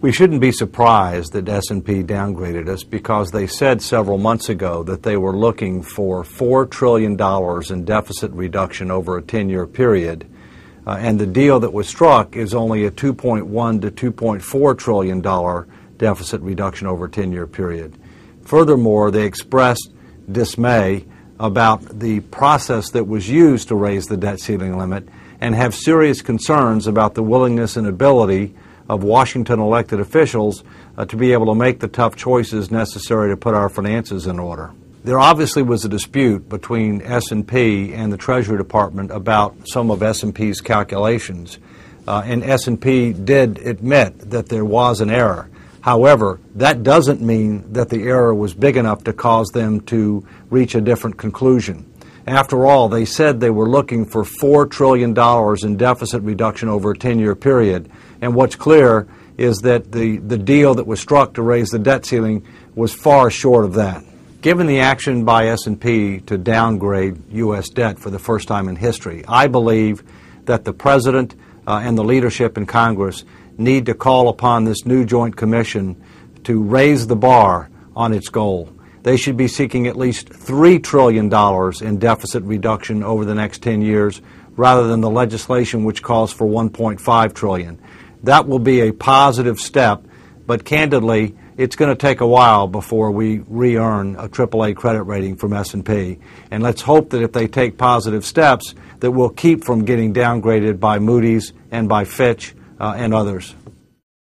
We shouldn't be surprised that S&P downgraded us because they said several months ago that they were looking for $4 trillion in deficit reduction over a 10-year period. And the deal that was struck is only a $2.1 to $2.4 trillion deficit reduction over a 10-year period. Furthermore, they expressed dismay about the process that was used to raise the debt ceiling limit and have serious concerns about the willingness and ability of Washington elected officials to be able to make the tough choices necessary to put our finances in order. There obviously was a dispute between S&P and the Treasury Department about some of S&P's calculations, and S&P did admit that there was an error. However, that doesn't mean that the error was big enough to cause them to reach a different conclusion. After all, they said they were looking for $4 trillion in deficit reduction over a 10-year period, and what's clear is that the deal that was struck to raise the debt ceiling was far short of that. Given the action by S&P to downgrade U.S. debt for the first time in history, I believe that the President and the leadership in Congress need to call upon this new joint commission to raise the bar on its goal. They should be seeking at least $3 trillion in deficit reduction over the next 10 years rather than the legislation which calls for $1.5 trillion. That will be a positive step, but candidly, it's going to take a while before we re-earn a AAA credit rating from S&P. And let's hope that if they take positive steps, that we'll keep from getting downgraded by Moody's and by Fitch and others.